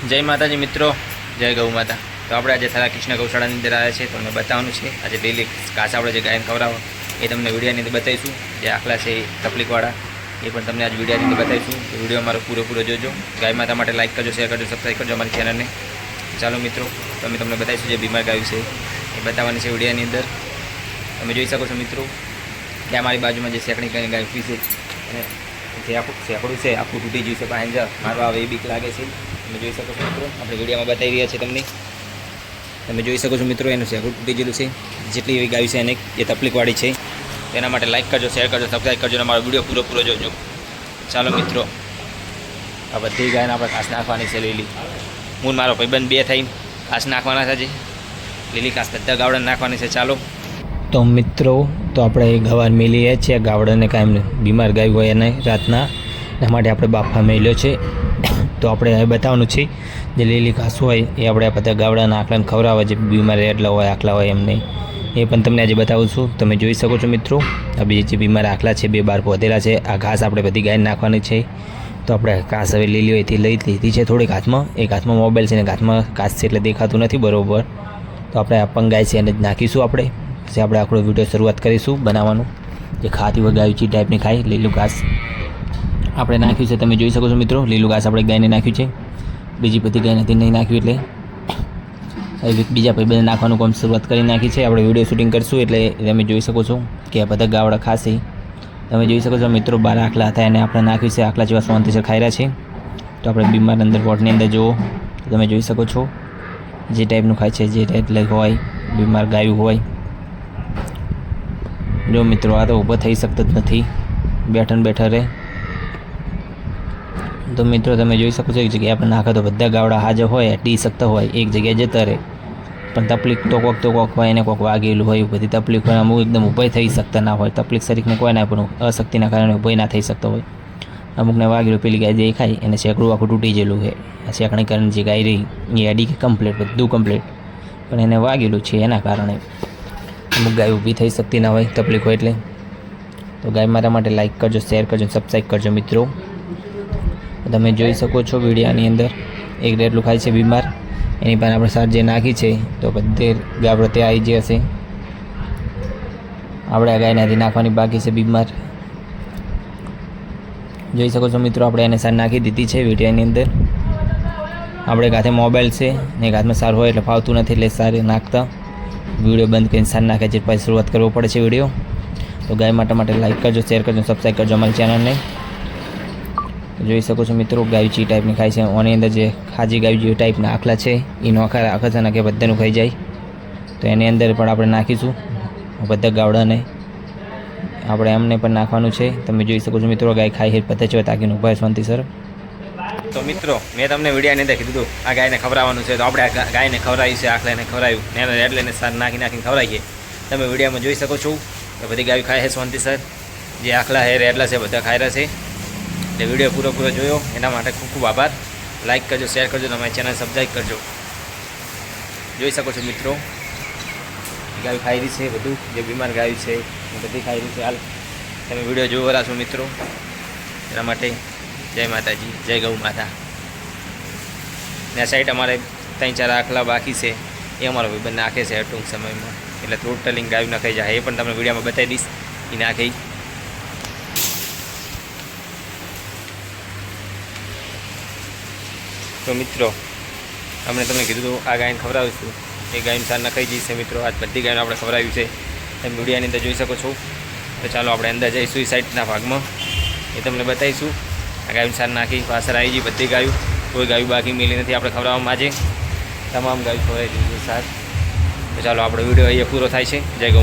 जय माताजी मित्रों, जय गौ माता। तो આપણે આજે થારા કૃષ્ણ ગૌશાળાની અંદર આવ્યા છે, તમને બતાવવાનું છે આજે ડેલી ઘાસ આપણે જે ગાયને ખવડાવો એ તમને વિડીયોની અંદર બતાવીશું। જે આખલા છે તકલીફવાળા એ પણ તમને આજ વિડીયોની અંદર બતાવીશું। તો વિડીયો મારો પૂરો જોજો। ગાય માતા માટે લાઈક કરજો, શેર કરજો, સબસ્ક્રાઈબ કરજો અમારી ચેનલને। ચાલો મિત્રો, તો અમે તમને બતાવીશું જે બીમાર ગાયું છે એ બતાવવાની છે વિડીયોની અંદર। તમે જોઈ શકો છો મિત્રો કે અમારી બાજુમાં જે સેકડી ગાય ઊભી છે અને જે આખું સેકડું છે આખું તૂટી ગયું છે, પાંજર મારવા આવે એ બીક લાગે છે। તમે જોઈ શકો છો મિત્રો, આપણે વિડીયોમાં બતાવી રહ્યા છીએ તમને। તમે જોઈ શકો છો મિત્રો, એનું સેકડું તૂટી ગયેલું છે। જેટલી એવી ગાય છે એને જે તકલીફવાળી છે તેના માટે લાઈક કરજો, શેર કરજો, સબસ્ક્રાઈબ કરજો અને અમારો વિડીયો પૂરો જોજો। ચાલો મિત્રો, આ બધી ગાયને આપણે ઘાસ નાખવાની છે લીલી। હું મારો ભાઈબંધ બે થઈ ઘાસ નાખવાના છે, લીલી ઘાસ બધા ગાવડાને નાખવાની છે। ચાલો તો મિત્રો, તો આપણે ગવાર મેલીએ છીએ ગાવડાને કાંઈ બીમાર ગાય હોય અને રાતના એના માટે આપણે બાફા મેલ્યો છે। તો આપણે હવે બતાવવાનું છે જે લીલી ઘાસ હોય એ આપણે આ બધા ગાવડાના આખલાને ખવડાવવા, જે બીમાર એટલા હોય આખલા હોય એમને એ પણ તમને આજે બતાવું છું। તમે જોઈ શકો છો મિત્રો, આ બીજી જે બીમાર આખલા છે બે બાર પોધેલા છે। આ ઘાસ આપણે બધી ગાયને નાખવાની છે। તો આપણે ઘાસ હવે લીલી હોય એથી લઈ લીધી છે થોડીક હાથમાં, એક હાથમાં મોબાઈલ છે ને હાથમાં ઘાસ છે એટલે દેખાતું નથી બરાબર। તો આપણે આ પંગાય છે એને જ નાખીશું આપણે, પછી આપણે આપણો વિડીયો શરૂઆત કરીશું બનાવવાનું। જે ખાતી હોય ગાય ચી ટાઈપની ખાય લીલું ઘાસ આપણે નાખ્યું છે। તમે જોઈ શકો છો મિત્રો, લીલું ઘાસ આપણે ગાયને નાખ્યું છે, બીજી બધી ગાય નથી નહીં નાખ્યું એટલે હવે બીજા ભાઈ નાખવાનું કામ શરૂઆત કરી નાખી છે। આપણે વિડીયો શૂટિંગ કરીશું એટલે તમે જોઈ શકો છો કે આ બધા ગાવડા ખાશે। તમે જોઈ શકો છો મિત્રો, 12 આખલા હતા એને આપણે નાખ્યું છે। આખલા જેવા સોનથી ખાઈ રહ્યા છે। તો આપણે બીમાર અંદર પોટની અંદર જુઓ, તમે જોઈ શકો છો જે ટાઈપનું ખાય છે, જે એટલે હોય બીમાર ગાયું હોય। જો મિત્રો, આ તો ઊભો થઈ શકતો જ નથી, બેઠા રહે। તો મિત્રો તમે જોઈ શકો છો એક જગ્યાએ આપણે નાખે તો બધા ગાવડા હાજર હોય, ટી શકતા હોય, એક જગ્યાએ જતા રહે। પણ તકલીફ તો કોક હોય, એને કોક વાગેલું હોય, બધી તકલીફ હોય, અમુક એકદમ ઊભા થઈ શકતા ના હોય, તકલીફ શરીરને કોઈ ના પણ અશક્તિના કારણે ઊભા ના થઈ શકતો હોય। અમુકને વાગેલું, પેલી ગાય જે ખાય એને શેકડું આખું તૂટી ગયેલું છે। આ શેકણી કરીને જે ગાય રહી એ અડી કે કમ્પ્લીટ બધું કમ્પ્લીટ, પણ એને વાગેલું છે એના કારણે અમુક ગાય ઊભી થઈ શકતી ના હોય તકલીફ હોય એટલે। તો ગાય મારા માટે લાઈક કરજો, શેર કરજો, સબસ્ક્રાઈબ કરજો મિત્રો। તમે જોઈ શકો છો વિડીયાની અંદર એક રેટલું ખાય છે બીમાર, એની પાસે આપણે સાર જે નાખી છે તો બધે ગાબડો ત્યાં આવી જ હશે। આપણે આ ગાયનાથી નાખવાની બાકી છે બીમાર, જોઈ શકો છો મિત્રો। આપણે એને સાર નાખી દીધી છે વિડીયાની અંદર। આપણે હાથે મોબાઈલ છે ને એક હાથમાં સાર હોય એટલે ફાવતું નથી એટલે સાર નાખતા વિડીયો બંધ કરીને સાર નાખે છે પછી શરૂઆત કરવો પડે છે વિડીયો। તો ગાય માટે લાઈક કરજો, શેર કરજો, સબસ્ક્રાઈબ કરજો અમારી ચેનલને। જોઈ શકો છો મિત્રો, ગાય ચી ટાઈપની ખાય છે। આની અંદર જે ખાજી ગાય જે ટાઈપના આખલા છે એ નોખા રાખે છે ને કે બધાનું ખાઈ જાય। તો એની અંદર પણ આપણે નાખીશું બધા ગાવડાને, આપણે એમને પણ નાખવાનું છે। તમે જોઈ શકો છો મિત્રો, ગાય ખાઈ છે પતે છે તાકીને ઊભા શાંતિ સર। તો મિત્રો, મેં તમને વિડીયોની અંદર કીધું આ ગાયને ખવડાવવાનું છે, તો આપણે આ ગાયને ખવડાવી છે, આખલાને ખવડાવ્યું ને એટલે સાર નાખીને ખવડાવીએ। તમે વિડીયોમાં જોઈ શકો છો કે બધી ગાયો ખાય છે શાંતિ સર, જે આખલા છે રેડલા છે બધા ખાઈ રહ્યા છે। એટલે વિડીયો પૂરો જોયો એના માટે ખૂબ આભાર। લાઈક કરજો, શેર કરજો, તમારી ચેનલ સબસ્ક્રાઈબ કરજો। જોઈ શકો છો મિત્રો, ગાય ખાઈ રહી છે બધું, જે બીમાર ગાયું છે બધી ખાઈ રહી છે। હાલ તમે વિડીયો જોઈ રહ્યા છો મિત્રો, એના માટે જય માતાજી, જય ગૌ માતા। ને આ સાઈડ અમારે 3-4 આખલા બાકી છે, એ અમારો ભાઈબંધ નાખે છે ટૂંક સમયમાં, એટલે ટોટલી ગાયું નાખાઈ જાય એ પણ તમને વિડીયોમાં બતાવી દઈશ એ નાખી। તો મિત્રો, અમે તમને કીધું હતું આ ગાયને ખવડાવીશું, એ ગાયનું સાર નખાઈ જશે મિત્રો। આજ બધી ગાયને આપણે ખવડાવ્યું છે, તમે વિડીયાની અંદર જોઈ શકો છો। તો ચાલો આપણે અંદર જઈશું એ સાઈડના ભાગમાં, એ તમને બતાવીશું। આ ગાયનું સાર નાખી પાછળ આવી ગઈ બધી ગાયું, કોઈ ગાયું બાકી મેલી નથી આપણે ખવડાવવામાં આજે, તમામ ગાયું ખવડાવી દીધું સાર। તો ચાલો આપણો વિડીયો અહીંયા પૂરો થાય છે। જય ગૌ।